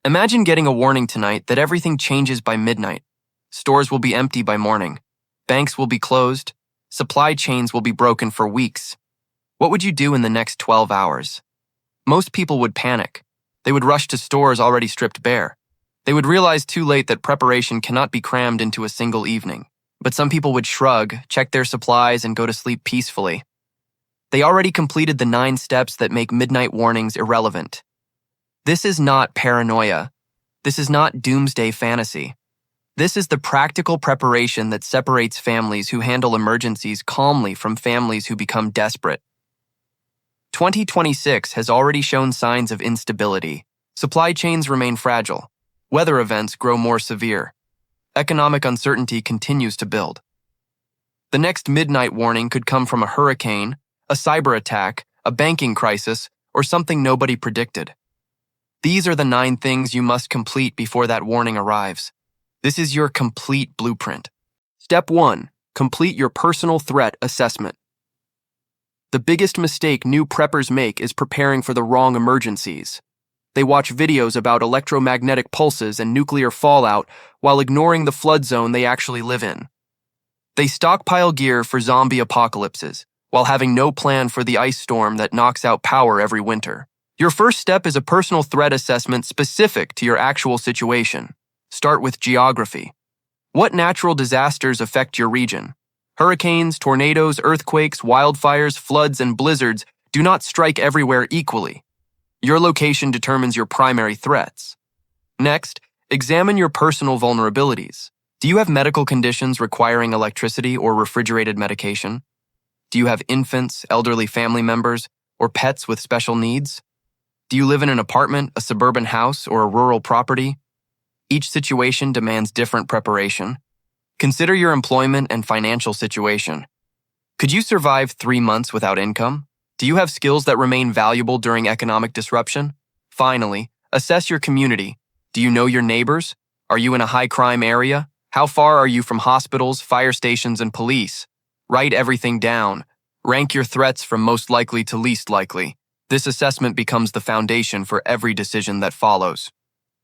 Imagine getting a warning tonight that everything changes by midnight. Stores will be empty by morning. Banks will be closed. Supply chains will be broken for weeks. What would you do in the next 12 hours? Most people would panic. They would rush to stores already stripped bare. They would realize too late that preparation cannot be crammed into a single evening. But some people would shrug, check their supplies, and go to sleep peacefully. They already completed the 9 steps that make midnight warnings irrelevant. This is not paranoia. This is not doomsday fantasy. This is the practical preparation that separates families who handle emergencies calmly from families who become desperate. 2026 has already shown signs of instability. Supply chains remain fragile. Weather events grow more severe. Economic uncertainty continues to build. The next midnight warning could come from a hurricane, a cyber attack, a banking crisis, or something nobody predicted. These are the 9 things you must complete before that warning arrives. This is your complete blueprint. Step 1. Complete your personal threat assessment. The biggest mistake new preppers make is preparing for the wrong emergencies. They watch videos about electromagnetic pulses and nuclear fallout while ignoring the flood zone they actually live in. They stockpile gear for zombie apocalypses, while having no plan for the ice storm that knocks out power every winter. Your first step is a personal threat assessment specific to your actual situation. Start with geography. What natural disasters affect your region? Hurricanes, tornadoes, earthquakes, wildfires, floods, and blizzards do not strike everywhere equally. Your location determines your primary threats. Next, examine your personal vulnerabilities. Do you have medical conditions requiring electricity or refrigerated medication? Do you have infants, elderly family members, or pets with special needs? Do you live in an apartment, a suburban house, or a rural property? Each situation demands different preparation. Consider your employment and financial situation. Could you survive 3 months without income? Do you have skills that remain valuable during economic disruption? Finally, assess your community. Do you know your neighbors? Are you in a high-crime area? How far are you from hospitals, fire stations, and police? Write everything down. Rank your threats from most likely to least likely. This assessment becomes the foundation for every decision that follows.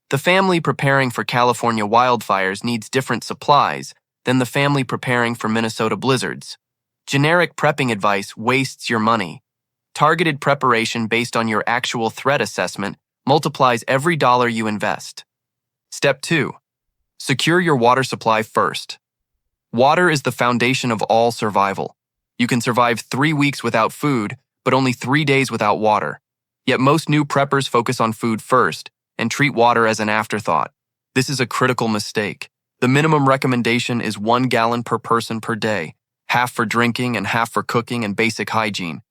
The family preparing for California wildfires needs different supplies than the family preparing for Minnesota blizzards. Generic prepping advice wastes your money. Targeted preparation based on your actual threat assessment multiplies every dollar you invest. Step 2. Secure your water supply first. Water is the foundation of all survival. You can survive 3 weeks without food, but only 3 days without water. Yet most new preppers focus on food first and treat water as an afterthought. This is a critical mistake. The minimum recommendation is 1 gallon per person per day, half for drinking and half for cooking and basic hygiene.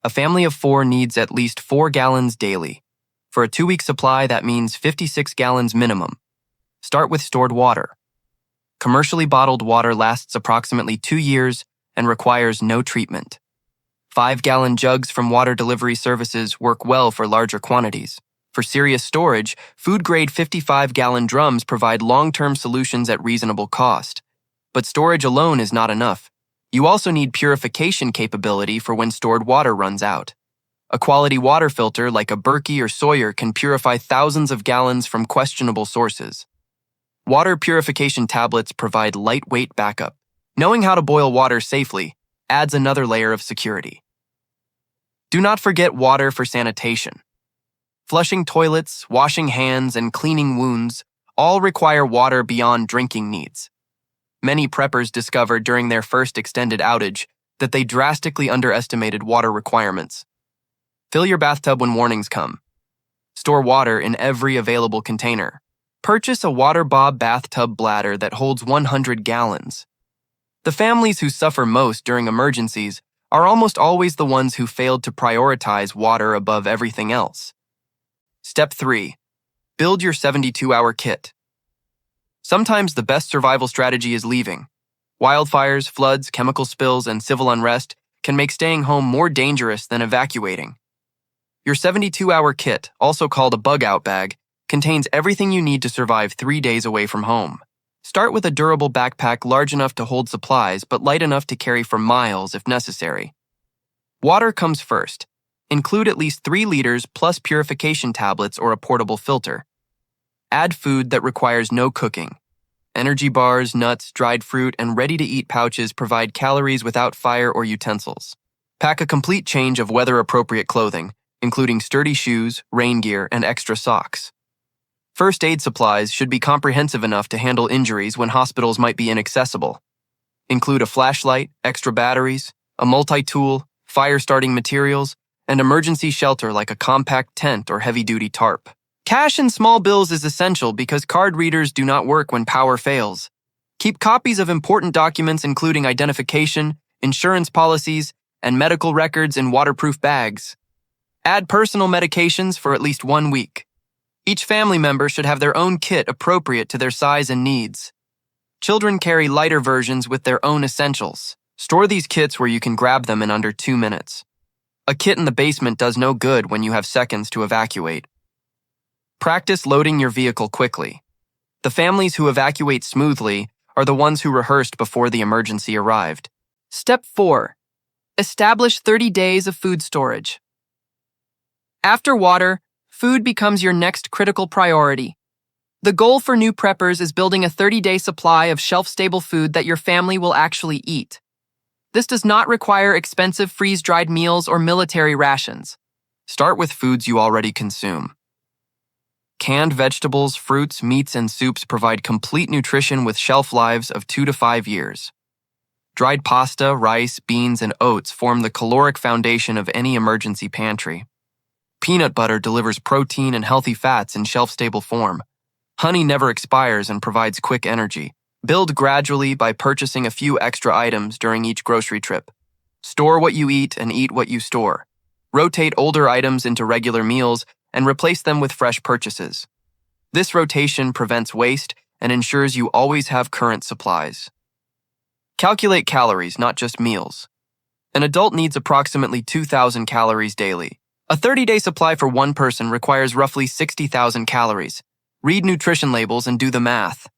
A family of 4 needs at least 4 gallons daily. For a 2-week supply, that means 56 gallons minimum. Start with stored water. Commercially bottled water lasts approximately 2 years and requires no treatment. 5-gallon jugs from water delivery services work well for larger quantities. For serious storage, food-grade 55-gallon drums provide long-term solutions at reasonable cost. But storage alone is not enough. You also need purification capability for when stored water runs out. A quality water filter like a Berkey or Sawyer can purify thousands of gallons from questionable sources. Water purification tablets provide lightweight backup. Knowing how to boil water safely adds another layer of security. Do not forget water for sanitation. Flushing toilets, washing hands, and cleaning wounds all require water beyond drinking needs. Many preppers discovered during their first extended outage that they drastically underestimated water requirements. Fill your bathtub when warnings come. Store water in every available container. Purchase a WaterBob bathtub bladder that holds 100 gallons. The families who suffer most during emergencies are almost always the ones who failed to prioritize water above everything else. Step 3. Build your 72-hour kit. Sometimes the best survival strategy is leaving. Wildfires, floods, chemical spills, and civil unrest can make staying home more dangerous than evacuating. Your 72-hour kit, also called a bugout bag, contains everything you need to survive 3 days away from home. Start with a durable backpack large enough to hold supplies but light enough to carry for miles if necessary. Water comes first. Include at least 3 liters plus purification tablets or a portable filter. Add food that requires no cooking. Energy bars, nuts, dried fruit, and ready-to-eat pouches provide calories without fire or utensils. Pack a complete change of weather-appropriate clothing, including sturdy shoes, rain gear, and extra socks. First aid supplies should be comprehensive enough to handle injuries when hospitals might be inaccessible. Include a flashlight, extra batteries, a multi-tool, fire-starting materials, and emergency shelter like a compact tent or heavy-duty tarp. Cash and small bills is essential because card readers do not work when power fails. Keep copies of important documents including identification, insurance policies, and medical records in waterproof bags. Add personal medications for at least 1 week. Each family member should have their own kit appropriate to their size and needs. Children carry lighter versions with their own essentials. Store these kits where you can grab them in under 2 minutes. A kit in the basement does no good when you have seconds to evacuate. Practice loading your vehicle quickly. The families who evacuate smoothly are the ones who rehearsed before the emergency arrived. Step 4. Establish 30 days of food storage. After water, food becomes your next critical priority. The goal for new preppers is building a 30-day supply of shelf-stable food that your family will actually eat. This does not require expensive freeze-dried meals or military rations. Start with foods you already consume. Canned vegetables, fruits, meats, and soups provide complete nutrition with shelf lives of 2 to 5 years. Dried pasta, rice, beans, and oats form the caloric foundation of any emergency pantry. Peanut butter delivers protein and healthy fats in shelf-stable form. Honey never expires and provides quick energy. Build gradually by purchasing a few extra items during each grocery trip. Store what you eat and eat what you store. Rotate older items into regular meals and replace them with fresh purchases. This rotation prevents waste and ensures you always have current supplies. Calculate calories, not just meals. An adult needs approximately 2,000 calories daily. A 30-day supply for one person requires roughly 60,000 calories. Read nutrition labels and do the math.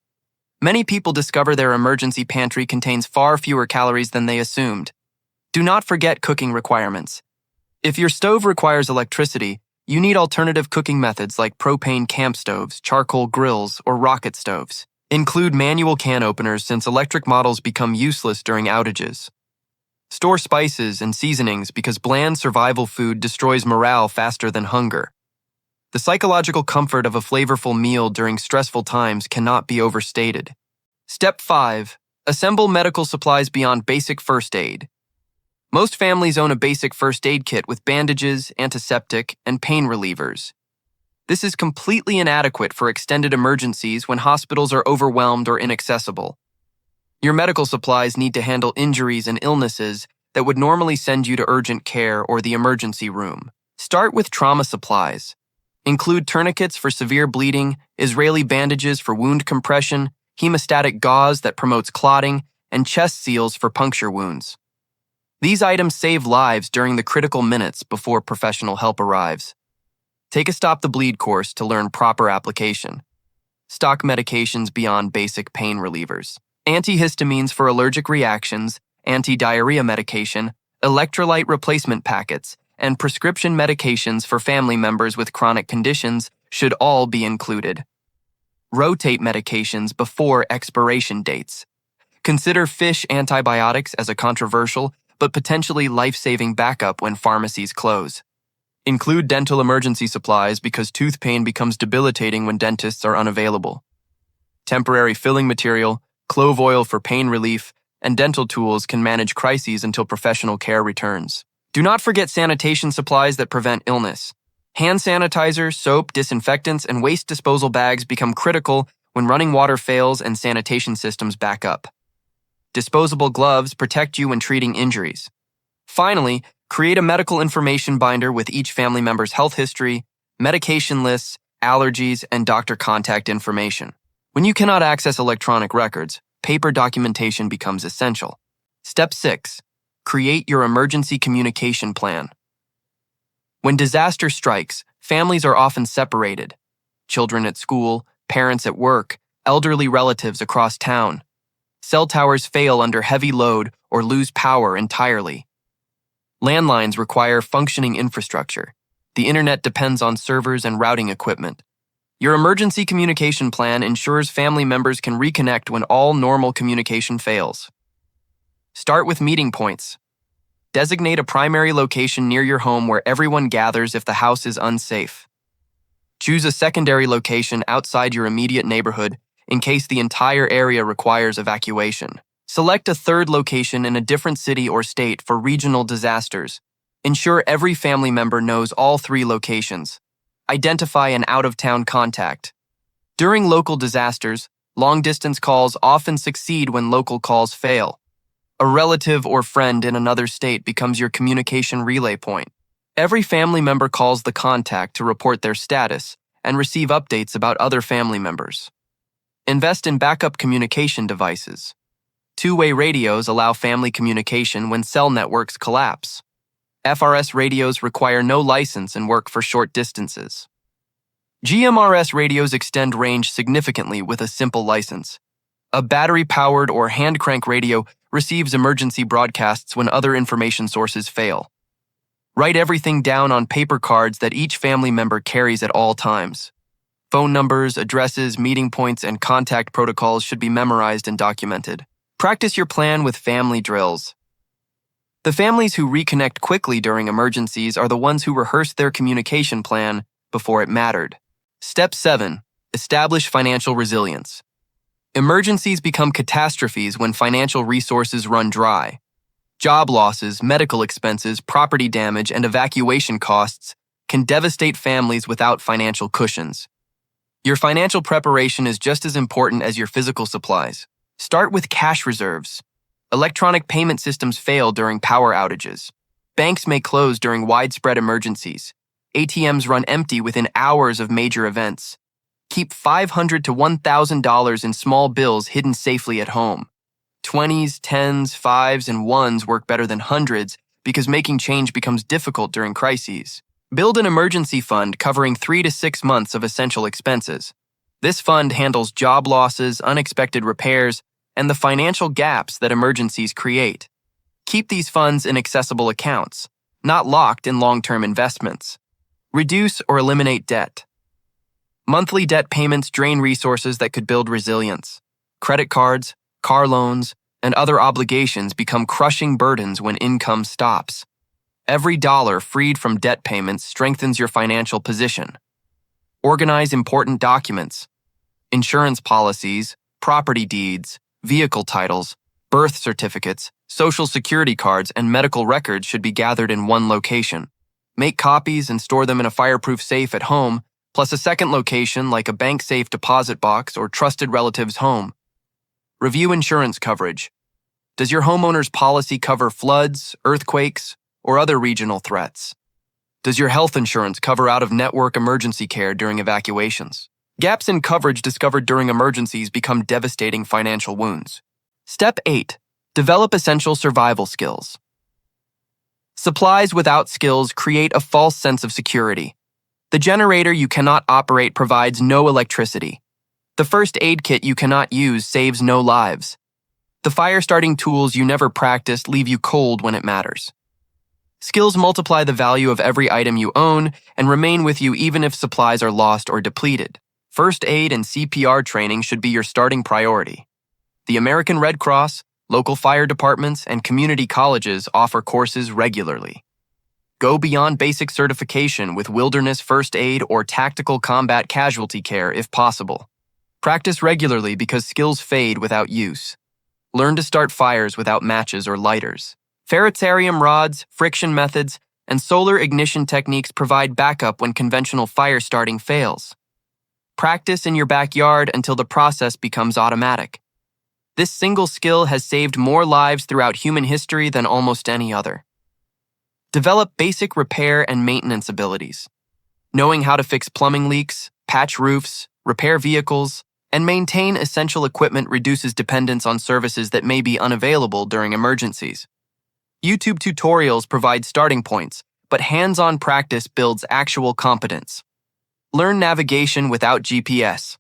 Many people discover their emergency pantry contains far fewer calories than they assumed. Do not forget cooking requirements. If your stove requires electricity, you need alternative cooking methods like propane camp stoves, charcoal grills, or rocket stoves. Include manual can openers since electric models become useless during outages. Store spices and seasonings because bland survival food destroys morale faster than hunger. The psychological comfort of a flavorful meal during stressful times cannot be overstated. Step 5. Assemble medical supplies beyond basic first aid. Most families own a basic first aid kit with bandages, antiseptic, and pain relievers. This is completely inadequate for extended emergencies when hospitals are overwhelmed or inaccessible. Your medical supplies need to handle injuries and illnesses that would normally send you to urgent care or the emergency room. Start with trauma supplies. Include tourniquets for severe bleeding, Israeli bandages for wound compression, hemostatic gauze that promotes clotting, and chest seals for puncture wounds. These items save lives during the critical minutes before professional help arrives. Take a Stop the Bleed course to learn proper application. Stock medications beyond basic pain relievers. Antihistamines for allergic reactions, anti-diarrhea medication, electrolyte replacement packets, and prescription medications for family members with chronic conditions should all be included. Rotate medications before expiration dates. Consider fish antibiotics as a controversial but potentially life-saving backup when pharmacies close. Include dental emergency supplies because tooth pain becomes debilitating when dentists are unavailable. Temporary filling material, clove oil for pain relief, and dental tools can manage crises until professional care returns. Do not forget sanitation supplies that prevent illness. Hand sanitizer, soap, disinfectants, and waste disposal bags become critical when running water fails and sanitation systems back up. Disposable gloves protect you when treating injuries. Finally, create a medical information binder with each family member's health history, medication lists, allergies, and doctor contact information. When you cannot access electronic records, paper documentation becomes essential. Step 6. Create your emergency communication plan. When disaster strikes, families are often separated. Children at school, parents at work, elderly relatives across town. Cell towers fail under heavy load or lose power entirely. Landlines require functioning infrastructure. The internet depends on servers and routing equipment. Your emergency communication plan ensures family members can reconnect when all normal communication fails. Start with meeting points. Designate a primary location near your home where everyone gathers if the house is unsafe. Choose a secondary location outside your immediate neighborhood in case the entire area requires evacuation. Select a third location in a different city or state for regional disasters. Ensure every family member knows all 3 locations. Identify an out-of-town contact. During local disasters, long-distance calls often succeed when local calls fail. A relative or friend in another state becomes your communication relay point. Every family member calls the contact to report their status and receive updates about other family members. Invest in backup communication devices. Two-way radios allow family communication when cell networks collapse. FRS radios require no license and work for short distances. GMRS radios extend range significantly with a simple license. A battery-powered or hand-crank radio receives emergency broadcasts when other information sources fail. Write everything down on paper cards that each family member carries at all times. Phone numbers, addresses, meeting points, and contact protocols should be memorized and documented. Practice your plan with family drills. The families who reconnect quickly during emergencies are the ones who rehearsed their communication plan before it mattered. Step 7. Establish financial resilience. Emergencies become catastrophes when financial resources run dry. Job losses, medical expenses, property damage, and evacuation costs can devastate families without financial cushions. Your financial preparation is just as important as your physical supplies. Start with cash reserves. Electronic payment systems fail during power outages. Banks may close during widespread emergencies. ATMs run empty within hours of major events. Keep $500 to $1,000 in small bills hidden safely at home. 20s, 10s, 5s, and 1s work better than hundreds because making change becomes difficult during crises. Build an emergency fund covering 3 to 6 months of essential expenses. This fund handles job losses, unexpected repairs, and the financial gaps that emergencies create. Keep these funds in accessible accounts, not locked in long-term investments. Reduce or eliminate debt. Monthly debt payments drain resources that could build resilience. Credit cards, car loans, and other obligations become crushing burdens when income stops. Every dollar freed from debt payments strengthens your financial position. Organize important documents. Insurance policies, property deeds, vehicle titles, birth certificates, social security cards, and medical records should be gathered in one location. Make copies and store them in a fireproof safe at home, plus a second location like a bank safe deposit box or trusted relative's home. Review insurance coverage. Does your homeowner's policy cover floods, earthquakes, or other regional threats? Does your health insurance cover out-of-network emergency care during evacuations? Gaps in coverage discovered during emergencies become devastating financial wounds. Step 8. Develop essential survival skills. Supplies without skills create a false sense of security. The generator you cannot operate provides no electricity. The first aid kit you cannot use saves no lives. The fire-starting tools you never practiced leave you cold when it matters. Skills multiply the value of every item you own and remain with you even if supplies are lost or depleted. First aid and CPR training should be your starting priority. The American Red Cross, local fire departments, and community colleges offer courses regularly. Go beyond basic certification with wilderness first aid or tactical combat casualty care if possible. Practice regularly because skills fade without use. Learn to start fires without matches or lighters. Ferritarium rods, friction methods, and solar ignition techniques provide backup when conventional fire starting fails. Practice in your backyard until the process becomes automatic. This single skill has saved more lives throughout human history than almost any other. Develop basic repair and maintenance abilities. Knowing how to fix plumbing leaks, patch roofs, repair vehicles, and maintain essential equipment reduces dependence on services that may be unavailable during emergencies. YouTube tutorials provide starting points, but hands-on practice builds actual competence. Learn navigation without GPS.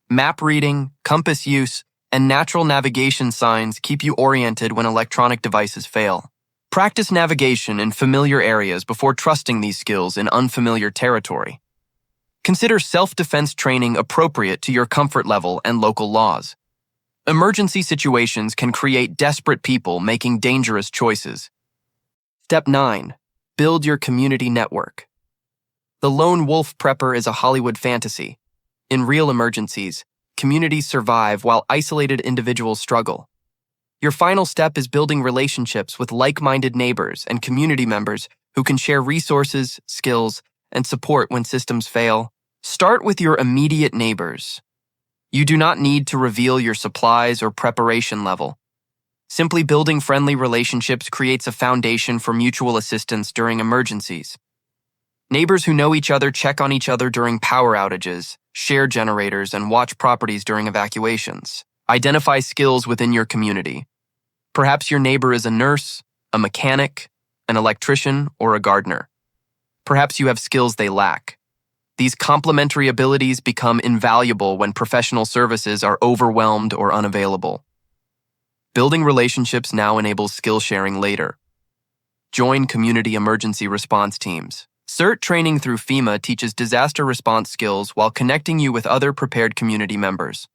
Map reading, compass use, and natural navigation signs keep you oriented when electronic devices fail. Practice navigation in familiar areas before trusting these skills in unfamiliar territory. Consider self-defense training appropriate to your comfort level and local laws. Emergency situations can create desperate people making dangerous choices. Step 9. Build your community network. The lone wolf prepper is a Hollywood fantasy. In real emergencies, communities survive while isolated individuals struggle. Your final step is building relationships with like-minded neighbors and community members who can share resources, skills, and support when systems fail. Start with your immediate neighbors. You do not need to reveal your supplies or preparation level. Simply building friendly relationships creates a foundation for mutual assistance during emergencies. Neighbors who know each other check on each other during power outages, share generators, and watch properties during evacuations. Identify skills within your community. Perhaps your neighbor is a nurse, a mechanic, an electrician, or a gardener. Perhaps you have skills they lack. These complementary abilities become invaluable when professional services are overwhelmed or unavailable. Building relationships now enables skill sharing later. Join community emergency response teams. CERT training through FEMA teaches disaster response skills while connecting you with other prepared community members.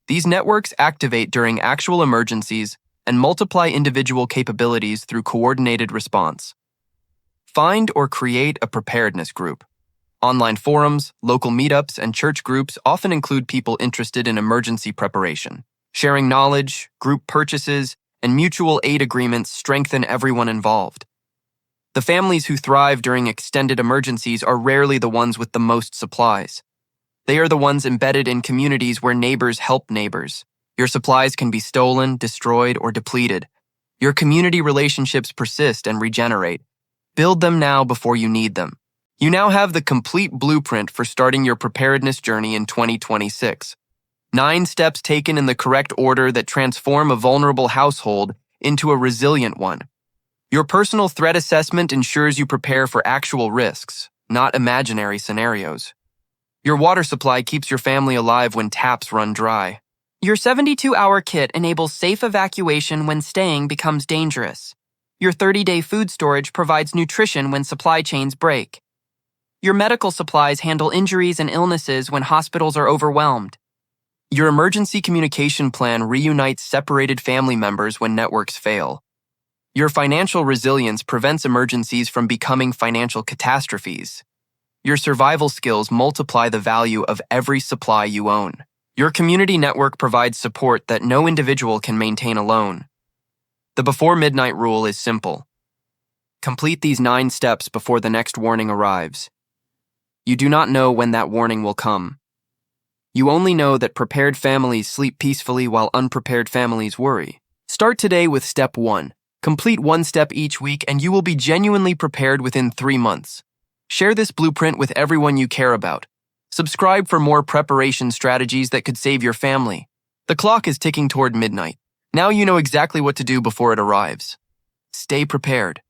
These networks activate during actual emergencies and multiply individual capabilities through coordinated response. Find or create a preparedness group. Online forums, local meetups, and church groups often include people interested in emergency preparation. Sharing knowledge, group purchases, and mutual aid agreements strengthen everyone involved. The families who thrive during extended emergencies are rarely the ones with the most supplies. They are the ones embedded in communities where neighbors help neighbors. Your supplies can be stolen, destroyed, or depleted. Your community relationships persist and regenerate. Build them now before you need them. You now have the complete blueprint for starting your preparedness journey in 2026. 9 steps taken in the correct order that transform a vulnerable household into a resilient one. Your personal threat assessment ensures you prepare for actual risks, not imaginary scenarios. Your water supply keeps your family alive when taps run dry. Your 72-hour kit enables safe evacuation when staying becomes dangerous. Your 30-day food storage provides nutrition when supply chains break. Your medical supplies handle injuries and illnesses when hospitals are overwhelmed. Your emergency communication plan reunites separated family members when networks fail. Your financial resilience prevents emergencies from becoming financial catastrophes. Your survival skills multiply the value of every supply you own. Your community network provides support that no individual can maintain alone. The before midnight rule is simple. Complete these 9 steps before the next warning arrives. You do not know when that warning will come. You only know that prepared families sleep peacefully while unprepared families worry. Start today with step 1. Complete 1 step each week and you will be genuinely prepared within 3 months. Share this blueprint with everyone you care about. Subscribe for more preparation strategies that could save your family. The clock is ticking toward midnight. Now you know exactly what to do before it arrives. Stay prepared.